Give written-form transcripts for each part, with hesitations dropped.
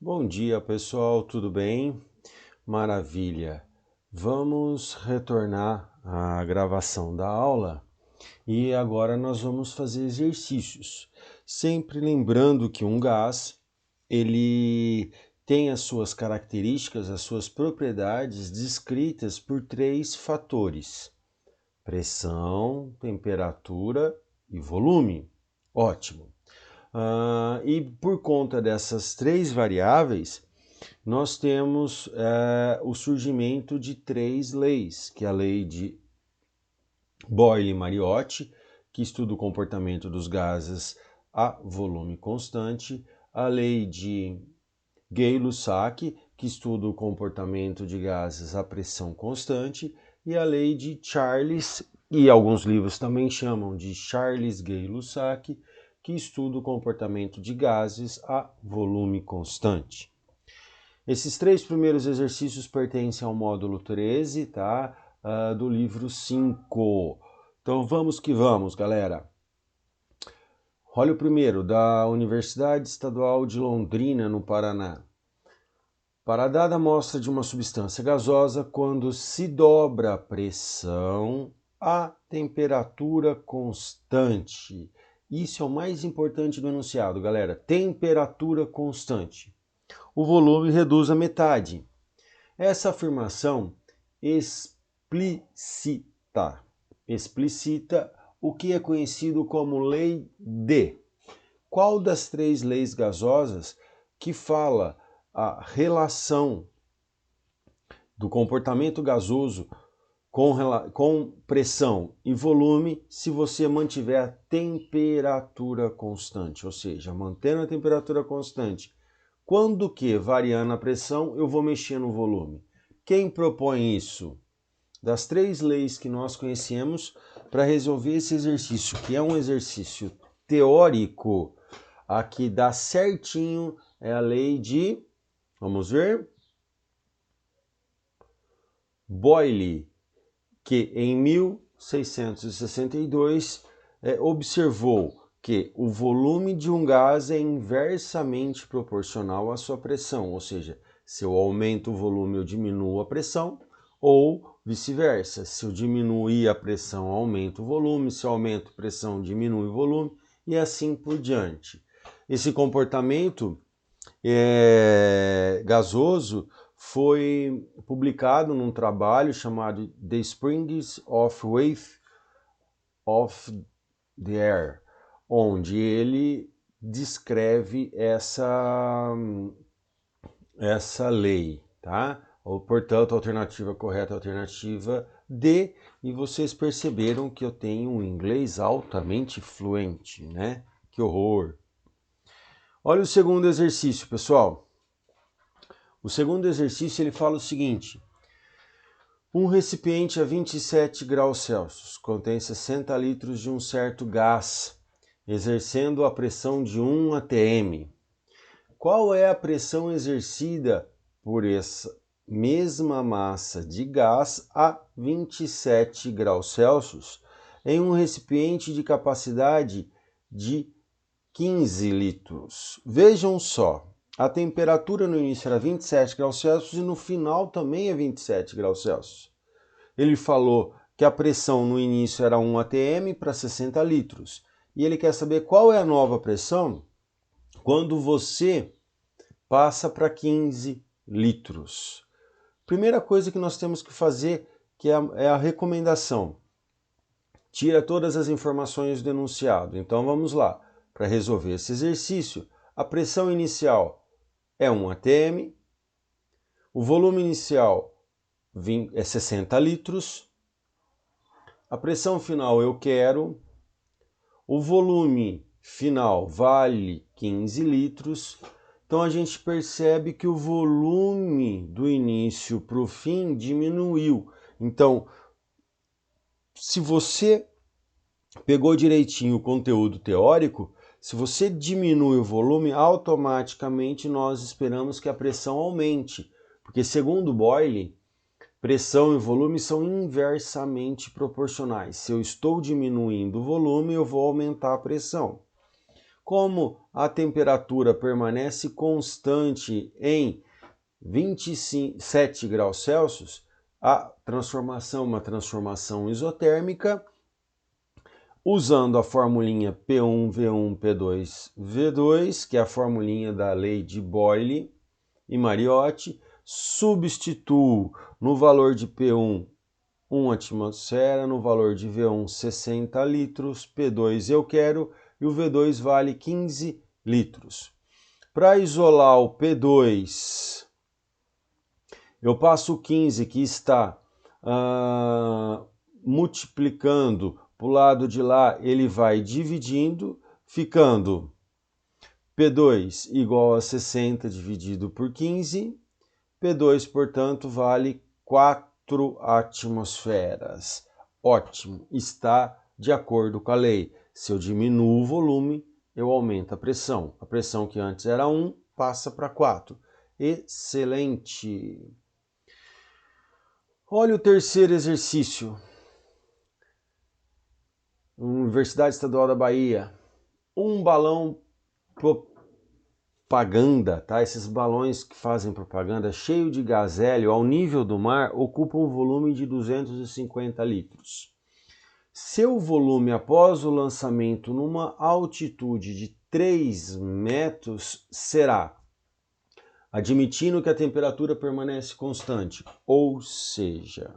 Bom dia, pessoal, tudo bem? Maravilha! Vamos retornar à gravação da aula e agora nós vamos fazer exercícios. Sempre lembrando que um gás, ele tem as suas características, as suas propriedades descritas por três fatores: pressão, temperatura e volume. Ótimo! E por conta dessas três variáveis, nós temos o surgimento de três leis, que é a lei de Boyle-Mariotti, que estuda o comportamento dos gases a volume constante, a lei de Gay-Lussac, que estuda o comportamento de gases a pressão constante, e a lei de Charles, e alguns livros também chamam de Charles-Gay-Lussac, que estuda o comportamento de gases a volume constante. Esses três primeiros exercícios pertencem ao módulo 13, tá? Do livro 5. Então vamos que vamos, galera. Olha o primeiro, da Universidade Estadual de Londrina, no Paraná. Para a dada amostra de uma substância gasosa, quando se dobra a pressão a temperatura constante. Isso é o mais importante do enunciado, galera. Temperatura constante. O volume reduz a metade. Essa afirmação explicita o que é conhecido como lei de. Qual das três leis gasosas que fala a relação do comportamento gasoso com pressão e volume se você mantiver a temperatura constante, ou seja, mantendo a temperatura constante. Quando que, variando a pressão, eu vou mexer no volume? Quem propõe isso? Das três leis que nós conhecemos para resolver esse exercício, que é um exercício teórico, a que dá certinho é a lei de, vamos ver, Boyle, que em 1662 observou que o volume de um gás é inversamente proporcional à sua pressão, ou seja, se eu aumento o volume eu diminuo a pressão, ou vice-versa, se eu diminuir a pressão aumento o volume, se eu aumento a pressão diminui o volume, e assim por diante. Esse comportamento gasoso foi publicado num trabalho chamado The Springs of Wave of the Air, onde ele descreve essa lei, tá? Ou, portanto, a alternativa correta é a alternativa D, e vocês perceberam que eu tenho um inglês altamente fluente, né? Que horror! Olha o segundo exercício, pessoal. O segundo exercício ele fala o seguinte: um recipiente a 27 graus Celsius contém 60 litros de um certo gás, exercendo a pressão de 1 atm. Qual é a pressão exercida por essa mesma massa de gás a 27 graus Celsius em um recipiente de capacidade de 15 litros? Vejam só. A temperatura no início era 27 graus Celsius e no final também é 27 graus Celsius. Ele falou que a pressão no início era 1 atm para 60 litros. E ele quer saber qual é a nova pressão quando você passa para 15 litros. Primeira coisa que nós temos que fazer, que é a recomendação. Tira todas as informações do enunciado. Então vamos lá. Para resolver esse exercício, a pressão inicial é 1 atm, o volume inicial é 60 litros, a pressão final eu quero, o volume final vale 15 litros, então a gente percebe que o volume do início para o fim diminuiu. Então, se você pegou direitinho o conteúdo teórico, se você diminui o volume, automaticamente nós esperamos que a pressão aumente, porque segundo Boyle, pressão e volume são inversamente proporcionais. Se eu estou diminuindo o volume, eu vou aumentar a pressão. Como a temperatura permanece constante em 27 graus Celsius, a transformação é uma transformação isotérmica, usando a formulinha P1, V1, P2, V2, que é a formulinha da lei de Boyle e Mariotti, substituo no valor de P1 1 atmosfera, no valor de V1 60 litros, P2 eu quero, e o V2 vale 15 litros. Para isolar o P2, eu passo o 15 que está multiplicando para o lado de lá, ele vai dividindo, ficando P2 igual a 60 dividido por 15, P2, portanto, vale 4 atmosferas. Ótimo, está de acordo com a lei. Se eu diminuo o volume, eu aumento a pressão. A pressão que antes era 1 passa para 4. Excelente! Olha o terceiro exercício. Universidade Estadual da Bahia. Um balão propaganda, tá? Esses balões que fazem propaganda cheio de gás hélio ao nível do mar ocupam um volume de 250 litros. Seu volume após o lançamento numa altitude de 3 metros será, admitindo que a temperatura permanece constante, ou seja,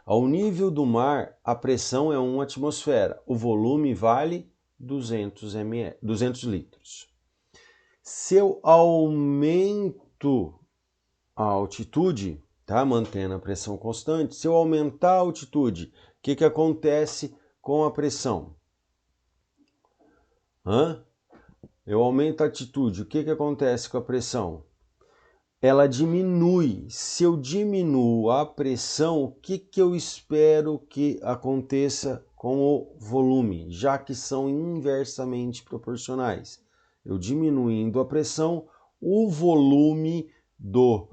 ao nível do mar a pressão é 1 atmosfera, o volume vale 200 litros. Se eu aumento a altitude, tá? Mantendo a pressão constante, se eu aumentar a altitude, o que acontece com a pressão? Eu aumento a altitude, o que acontece com a pressão? Ela diminui. Se eu diminuo a pressão, o que eu espero que aconteça com o volume, já que são inversamente proporcionais? Eu diminuindo a pressão, o volume do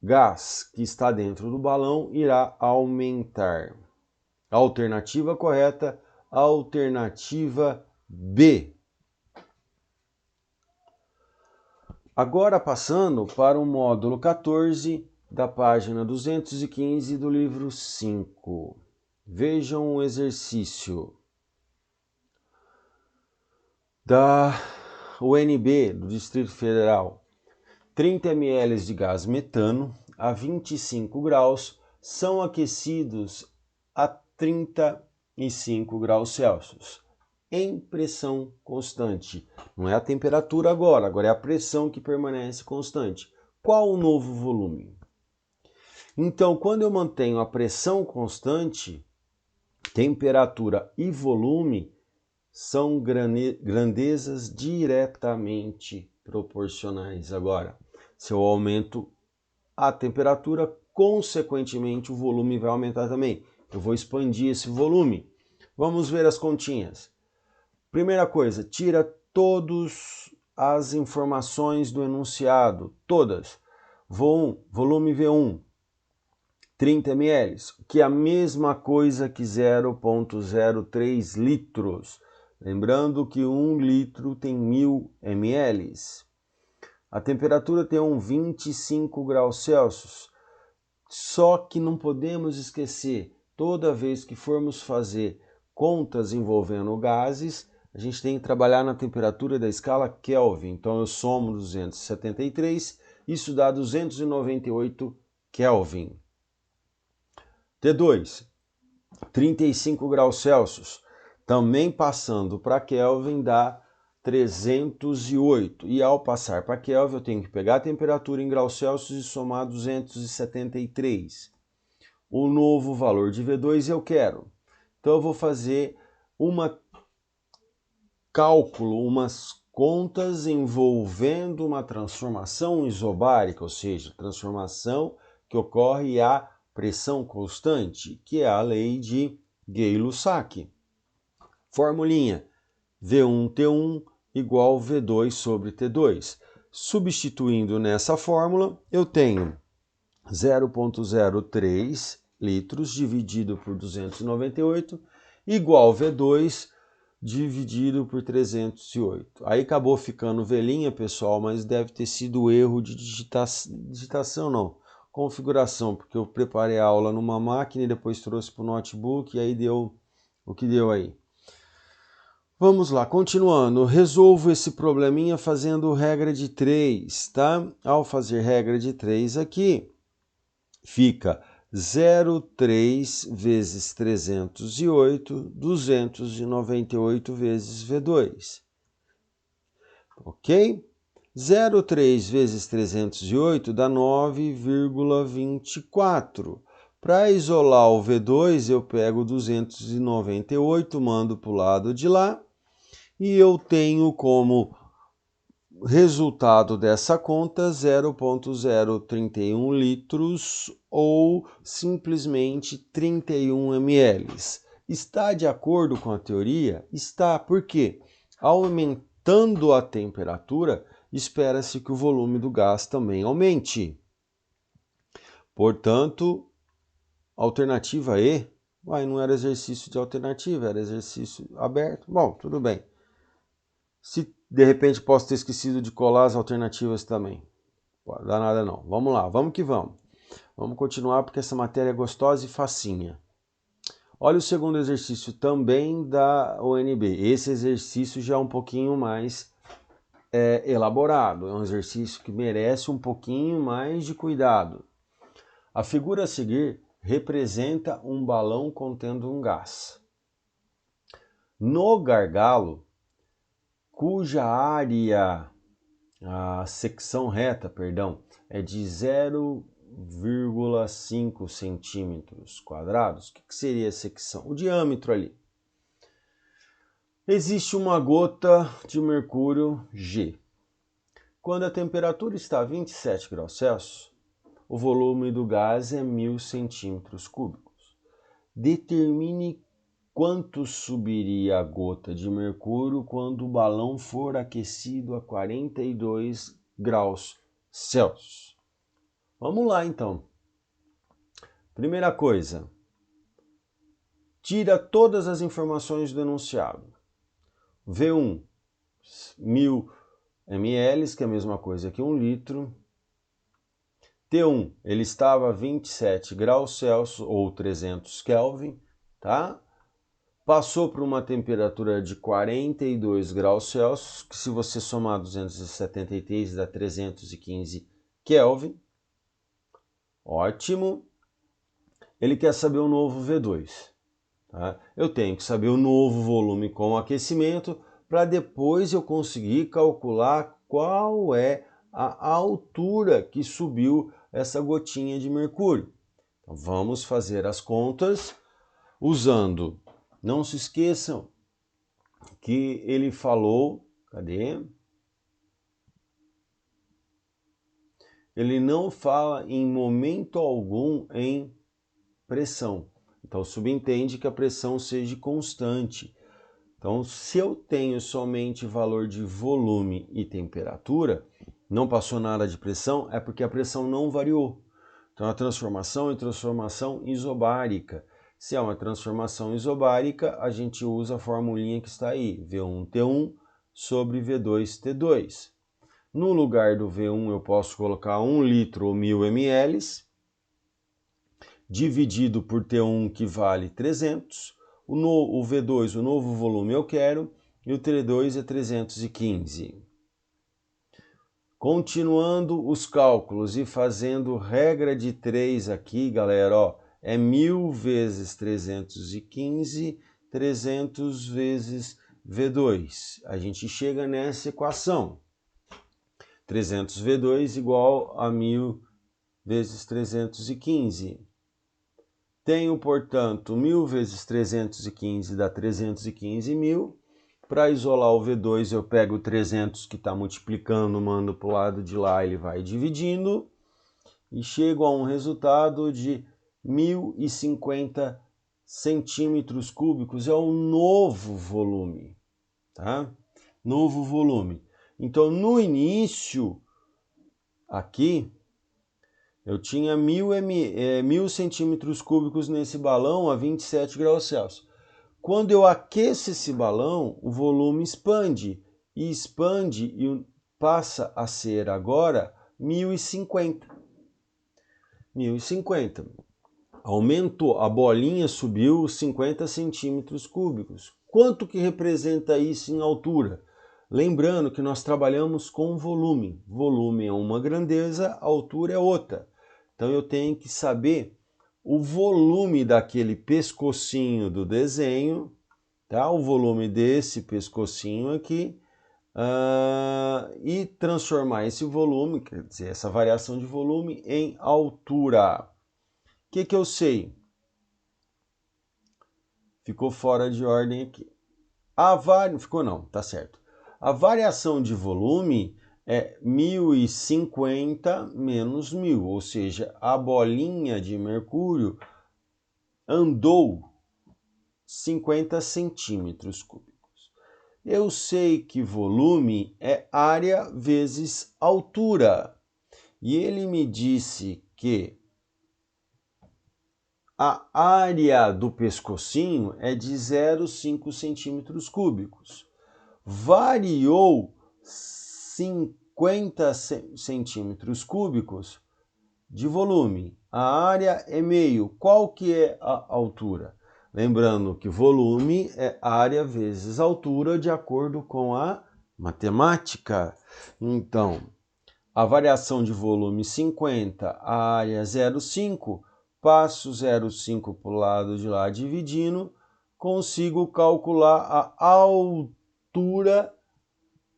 gás que está dentro do balão irá aumentar. Alternativa correta, alternativa B. Agora passando para o módulo 14 da página 215 do livro 5. Vejam o exercício da UNB do Distrito Federal. 30 ml de gás metano a 25 graus são aquecidos a 35 graus Celsius em pressão constante. Não é a temperatura agora é a pressão que permanece constante. Qual o novo volume? Então, quando eu mantenho a pressão constante, temperatura e volume são grandezas diretamente proporcionais. Agora, se eu aumento a temperatura, consequentemente o volume vai aumentar também. Eu vou expandir esse volume. Vamos ver as continhas. Primeira coisa, tira todas as informações do enunciado, todas. Volume V1, 30 ml, que é a mesma coisa que 0,03 litros. Lembrando que 1 litro tem 1000 ml. A temperatura tem 25 graus Celsius. Só que não podemos esquecer, toda vez que formos fazer contas envolvendo gases, a gente tem que trabalhar na temperatura da escala Kelvin. Então eu somo 273, isso dá 298 Kelvin. T2, 35 graus Celsius, também passando para Kelvin dá 308. E ao passar para Kelvin eu tenho que pegar a temperatura em graus Celsius e somar 273. O novo valor de V2 eu quero. Então eu vou fazer umas contas envolvendo uma transformação isobárica, ou seja, transformação que ocorre a pressão constante, que é a lei de Gay-Lussac. Formulinha V1T1 igual V2 sobre T2. Substituindo nessa fórmula, eu tenho 0,03 litros dividido por 298 igual V2 dividido por 308. Aí acabou ficando velhinha, pessoal, mas deve ter sido erro de digitação, não, configuração, porque eu preparei a aula numa máquina e depois trouxe para o notebook e aí deu o que deu aí. Vamos lá, continuando, resolvo esse probleminha fazendo regra de 3, tá? Ao fazer regra de 3 aqui, fica 0,3 vezes 308, 298 vezes V2. Ok? 0,3 vezes 308 dá 9,24. Para isolar o V2, eu pego 298, mando para o lado de lá, e eu tenho como resultado dessa conta 0,031 litros ou simplesmente 31 ml. Está de acordo com a teoria? Está, porque aumentando a temperatura, espera-se que o volume do gás também aumente. Portanto, alternativa E, não era exercício de alternativa, era exercício aberto. Bom, tudo bem. Se de repente posso ter esquecido de colar as alternativas também. Não dá nada não. Vamos lá, vamos que vamos. Vamos continuar porque essa matéria é gostosa e facinha. Olha o segundo exercício também da UNB. Esse exercício já é um pouquinho mais elaborado. É um exercício que merece um pouquinho mais de cuidado. A figura a seguir representa um balão contendo um gás. No gargalo, cuja área, a secção reta, perdão, é de 0,5 centímetros quadrados. O que seria a secção? O diâmetro ali. Existe uma gota de mercúrio G. Quando a temperatura está a 27 graus Celsius, o volume do gás é 1000 centímetros cúbicos. Determine quanto subiria a gota de mercúrio quando o balão for aquecido a 42 graus Celsius. Vamos lá, então. Primeira coisa, tira todas as informações do enunciado. V1, 1000 ml, que é a mesma coisa que 1 litro. T1, ele estava a 27 graus Celsius ou 300 Kelvin, tá? Passou por uma temperatura de 42 graus Celsius, que se você somar 273 dá 315 Kelvin. Ótimo. Ele quer saber o novo V2. Tá? Eu tenho que saber o novo volume com aquecimento para depois eu conseguir calcular qual é a altura que subiu essa gotinha de mercúrio. Então, vamos fazer as contas usando. Não se esqueçam que ele falou, cadê? Ele não fala em momento algum em pressão. Então subentende que a pressão seja constante. Então, se eu tenho somente valor de volume e temperatura, não passou nada de pressão, é porque a pressão não variou. Então a transformação é transformação isobárica. Se é uma transformação isobárica, a gente usa a formulinha que está aí, V1T1 sobre V2T2. No lugar do V1 eu posso colocar 1 litro ou 1000 ml, dividido por T1 que vale 300, o V2, o novo volume eu quero, e o T2 é 315. Continuando os cálculos e fazendo regra de 3 aqui, galera, ó, é 1000 vezes 315, 300 vezes V2. A gente chega nessa equação. 300 V2 igual a 1000 vezes 315. Tenho, portanto, 1000 vezes 315 dá 315.000. Para isolar o V2, eu pego o 300 que está multiplicando, mando para o lado de lá, ele vai dividindo. E chego a um resultado de 1050 centímetros cúbicos. É um novo volume, tá? Novo volume. Então, no início, aqui, eu tinha 1000 centímetros cúbicos nesse balão a 27 graus Celsius. Quando eu aqueço esse balão, o volume expande e passa a ser agora 1050. 1050. Aumentou, a bolinha subiu 50 centímetros cúbicos. Quanto que representa isso em altura? Lembrando que nós trabalhamos com volume. Volume é uma grandeza, altura é outra. Então eu tenho que saber o volume daquele pescocinho do desenho, tá? O volume desse pescocinho aqui, e transformar esse volume, quer dizer, essa variação de volume em altura. O que eu sei? Ficou fora de ordem aqui. Ficou não, tá certo. A variação de volume é 1050 menos 1000, ou seja, a bolinha de mercúrio andou 50 centímetros cúbicos. Eu sei que volume é área vezes altura. E ele me disse que a área do pescocinho é de 0,5 centímetros cúbicos. Variou 50 centímetros cúbicos de volume. A área é meio. Qual que é a altura? Lembrando que volume é área vezes altura de acordo com a matemática. Então, a variação de volume 50, a área 0,5, passo 0,5 para o lado de lá dividindo, consigo calcular a altura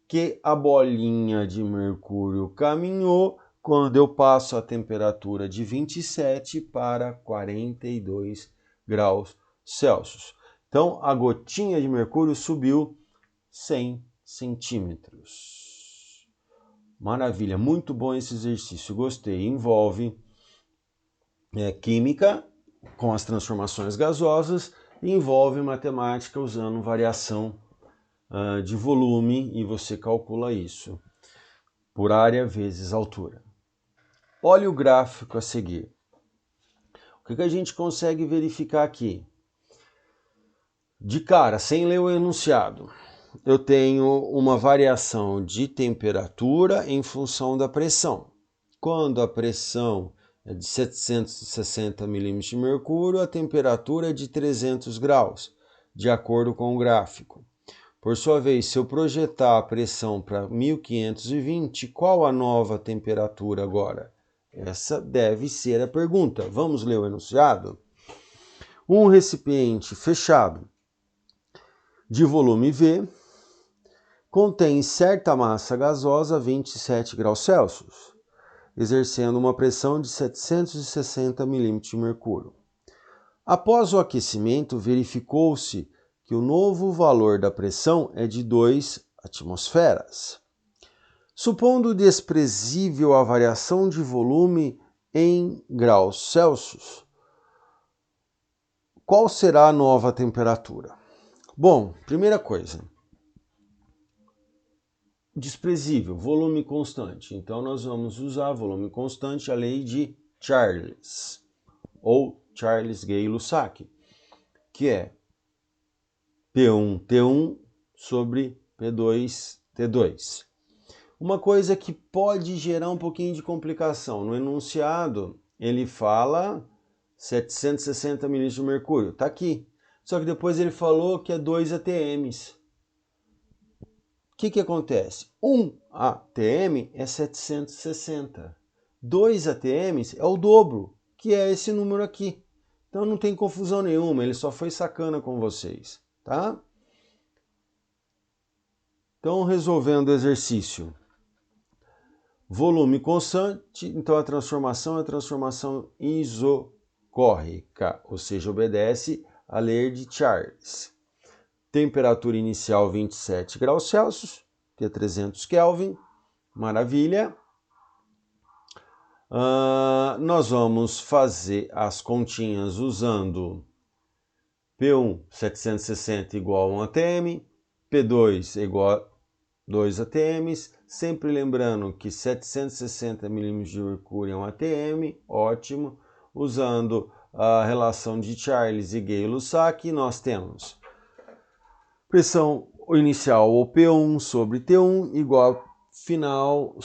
que a bolinha de mercúrio caminhou quando eu passo a temperatura de 27 para 42 graus Celsius. Então, a gotinha de mercúrio subiu 100 centímetros. Maravilha, muito bom esse exercício, gostei. Envolve química com as transformações gasosas e envolve matemática usando variação de volume e você calcula isso por área vezes altura. Olha o gráfico a seguir. O que a gente consegue verificar aqui? De cara, sem ler o enunciado, eu tenho uma variação de temperatura em função da pressão. Quando a pressão é de 760 milímetros de mercúrio, a temperatura é de 300 graus, de acordo com o gráfico. Por sua vez, se eu projetar a pressão para 1520, qual a nova temperatura agora? Essa deve ser a pergunta. Vamos ler o enunciado? Um recipiente fechado de volume V contém certa massa gasosa a 27 graus Celsius, exercendo uma pressão de 760 milímetros de mercúrio. Após o aquecimento, verificou-se que o novo valor da pressão é de 2 atmosferas. Supondo desprezível a variação de volume em graus Celsius, qual será a nova temperatura? Bom, primeira coisa, desprezível, volume constante. Então nós vamos usar volume constante, a lei de Charles, ou Charles Gay-Lussac, que é P1T1 sobre P2T2. Uma coisa que pode gerar um pouquinho de complicação. No enunciado, ele fala 760 milímetros de mercúrio. Está aqui. Só que depois ele falou que é 2 ATMs. O que acontece? 1 ATM é 760. 2 ATMs é o dobro, que é esse número aqui. Então não tem confusão nenhuma, ele só foi sacana com vocês, tá? Então, resolvendo o exercício. Volume constante, então a transformação é a transformação isocórrica, ou seja, obedece à lei de Charles. Temperatura inicial 27 graus Celsius, que é 300 Kelvin, maravilha. Nós vamos fazer as continhas usando P1 760 igual a 1 ATM, P2 é igual a 2 ATMs, sempre lembrando que 760 milímetros de mercúrio é um ATM, ótimo. Usando a relação de Charles e Gay-Lussac, nós temos Pressão inicial ou P1 sobre T1 igual a final,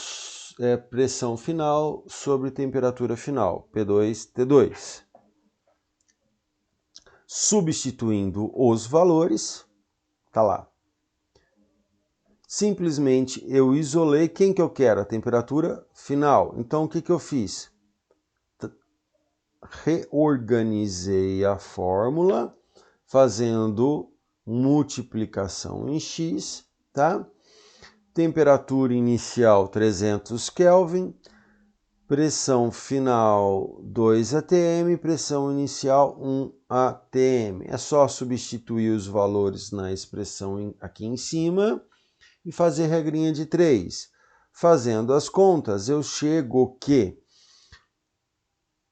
pressão final sobre temperatura final, P2, T2. Substituindo os valores, tá lá. Simplesmente eu isolei quem que eu quero, a temperatura final. Então o que eu fiz? Reorganizei a fórmula fazendo multiplicação em X, tá? Temperatura inicial 300 Kelvin, pressão final 2 atm, pressão inicial 1 atm. É só substituir os valores na expressão aqui em cima e fazer regrinha de 3. Fazendo as contas, eu chego que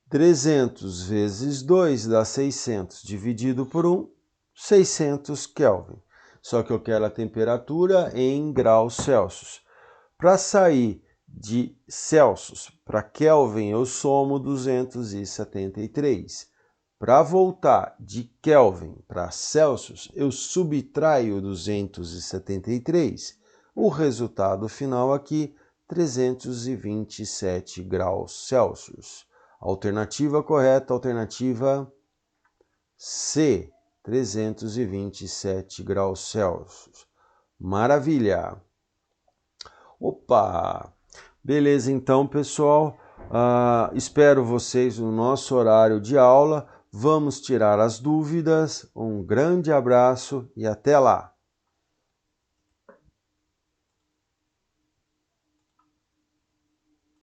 300 vezes 2 dá 600, dividido por 1, 600 Kelvin. Só que eu quero a temperatura em graus Celsius. Para sair de Celsius para Kelvin, eu somo 273. Para voltar de Kelvin para Celsius, eu subtraio 273. O resultado final aqui, 327 graus Celsius. Alternativa correta, alternativa C, 327 graus Celsius. Maravilha! Opa! Beleza, então, pessoal. Espero vocês no nosso horário de aula. Vamos tirar as dúvidas. Um grande abraço e até lá!